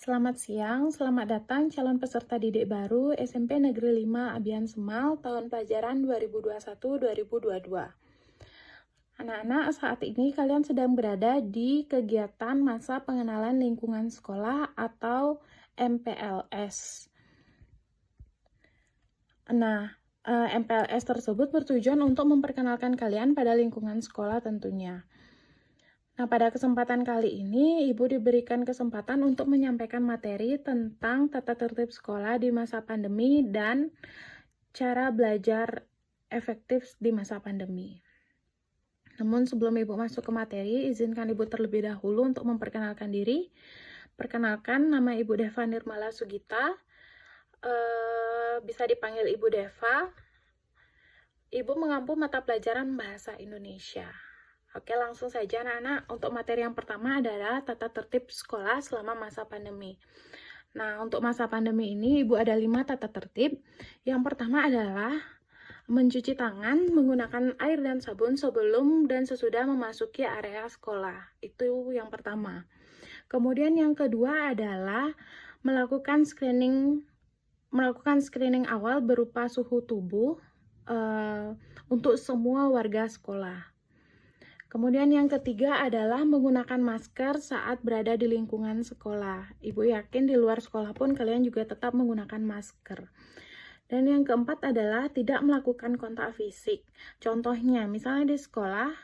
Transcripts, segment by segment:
Selamat siang, selamat datang calon peserta didik baru SMP Negeri 5 Abian Semal tahun pelajaran 2021-2022. Anak-anak, saat ini kalian sedang berada di kegiatan masa pengenalan lingkungan sekolah atau MPLS. Nah, MPLS tersebut bertujuan untuk memperkenalkan kalian pada lingkungan sekolah tentunya. Nah, pada kesempatan kali ini, Ibu diberikan kesempatan untuk menyampaikan materi tentang tata tertib sekolah di masa pandemi dan cara belajar efektif di masa pandemi. Namun sebelum Ibu masuk ke materi, izinkan Ibu terlebih dahulu untuk memperkenalkan diri. Perkenalkan, nama Ibu Deva Nirmala Sugita, bisa dipanggil Ibu Deva. Ibu mengampu mata pelajaran Bahasa Indonesia. Oke, langsung saja anak-anak. Untuk materi yang pertama adalah tata tertib sekolah selama masa pandemi. Nah, untuk masa pandemi ini, Ibu ada 5 tata tertib. Yang pertama adalah mencuci tangan menggunakan air dan sabun sebelum dan sesudah memasuki area sekolah. Itu yang pertama. Kemudian yang kedua adalah melakukan screening awal berupa suhu tubuh untuk semua warga sekolah. Kemudian yang ketiga adalah menggunakan masker saat berada di lingkungan sekolah. Ibu yakin di luar sekolah pun kalian juga tetap menggunakan masker. Dan yang keempat adalah tidak melakukan kontak fisik. Contohnya, misalnya di sekolah,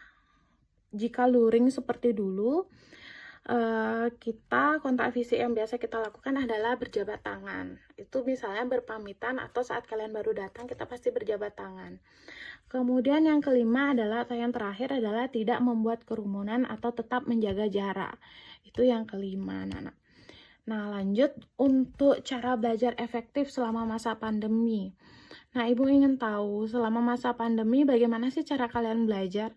jika luring seperti dulu, kita kontak fisik yang biasa kita lakukan adalah berjabat tangan. Itu misalnya berpamitan atau saat kalian baru datang kita pasti berjabat tangan. Kemudian yang kelima adalah atau yang terakhir adalah tidak membuat kerumunan atau tetap menjaga jarak. Itu yang kelima, anak-anak. Nah, lanjut untuk cara belajar efektif selama masa pandemi. Nah, Ibu ingin tahu selama masa pandemi bagaimana sih cara kalian belajar?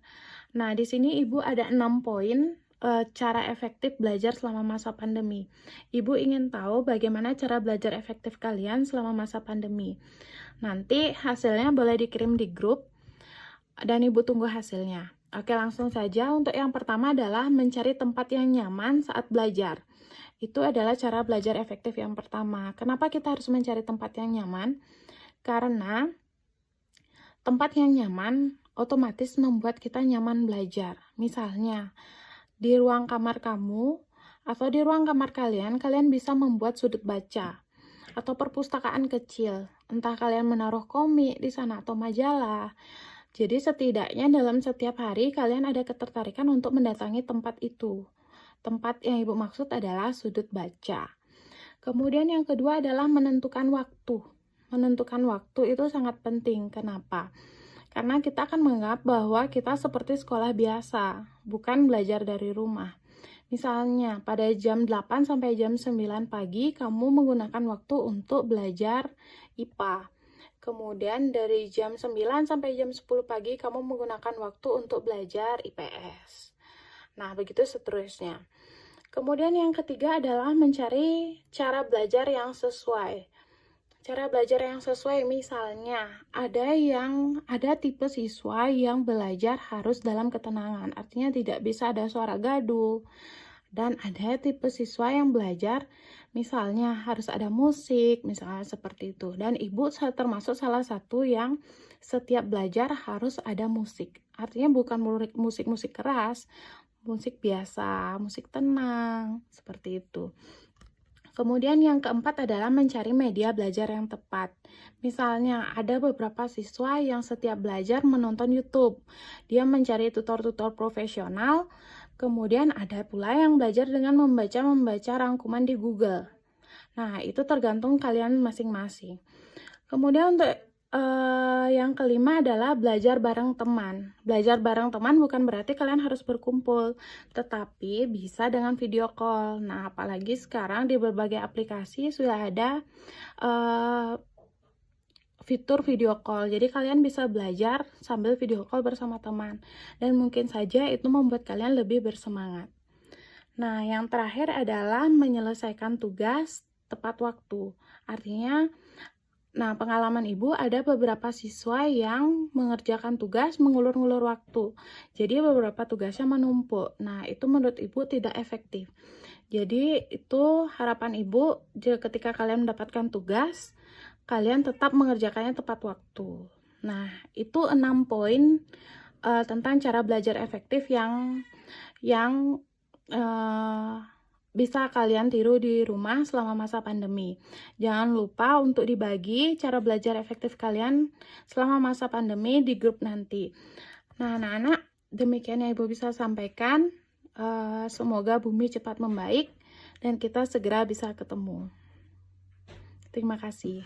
Nah, di sini Ibu ada 6 poin cara efektif belajar selama masa pandemi. Ibu ingin tahu bagaimana cara belajar efektif kalian selama masa pandemi. Nanti hasilnya boleh dikirim di grup dan Ibu tunggu hasilnya. Oke, langsung saja. Untuk yang pertama adalah mencari tempat yang nyaman saat belajar. Itu adalah cara belajar efektif yang pertama. Kenapa kita harus mencari tempat yang nyaman? Karena tempat yang nyaman otomatis membuat kita nyaman belajar. Misalnya, di ruang kamar kamu atau di ruang kamar kalian bisa membuat sudut baca atau perpustakaan kecil. Entah kalian menaruh komik di sana atau majalah. Jadi setidaknya dalam setiap hari kalian ada ketertarikan untuk mendatangi tempat itu. Tempat yang Ibu maksud adalah sudut baca. Kemudian yang kedua adalah menentukan waktu. Menentukan waktu itu sangat penting. Kenapa? Karena kita akan menganggap bahwa kita seperti sekolah biasa, bukan belajar dari rumah. Misalnya, pada jam 8 sampai jam 9 pagi, kamu menggunakan waktu untuk belajar IPA. Kemudian dari jam 9 sampai jam 10 pagi, kamu menggunakan waktu untuk belajar IPS. Nah, begitu seterusnya. Kemudian yang ketiga adalah mencari cara belajar yang sesuai. Cara belajar yang sesuai misalnya ada tipe siswa yang belajar harus dalam ketenangan, artinya tidak bisa ada suara gaduh. Dan ada tipe siswa yang belajar misalnya harus ada musik, misalnya seperti itu. Dan Ibu termasuk salah satu yang setiap belajar harus ada musik. Artinya bukan musik keras, musik biasa, musik tenang, seperti itu. Kemudian yang keempat adalah mencari media belajar yang tepat. Misalnya, ada beberapa siswa yang setiap belajar menonton YouTube. Dia mencari tutor-tutor profesional. Kemudian ada pula yang belajar dengan membaca rangkuman di Google. Nah, itu tergantung kalian masing-masing. Kemudian untuk yang kelima adalah belajar bareng teman. Belajar bareng teman bukan berarti kalian harus berkumpul, tetapi bisa dengan video call. Nah, apalagi sekarang di berbagai aplikasi sudah ada fitur video call. Jadi kalian bisa belajar sambil video call bersama teman. Dan mungkin saja itu membuat kalian lebih bersemangat. Nah, yang terakhir adalah menyelesaikan tugas tepat waktu. Artinya, pengalaman Ibu ada beberapa siswa yang mengerjakan tugas mengulur-ngulur waktu. Jadi beberapa tugasnya menumpuk. Nah, itu menurut Ibu tidak efektif. Jadi itu harapan Ibu, ketika kalian mendapatkan tugas, kalian tetap mengerjakannya tepat waktu. Nah, itu 6 poin tentang cara belajar efektif yang bisa kalian tiru di rumah selama masa pandemi. Jangan lupa untuk dibagi cara belajar efektif kalian selama masa pandemi di grup nanti. Nah, anak-anak, demikian yang Ibu bisa sampaikan. Semoga bumi cepat membaik dan kita segera bisa ketemu. Terima kasih.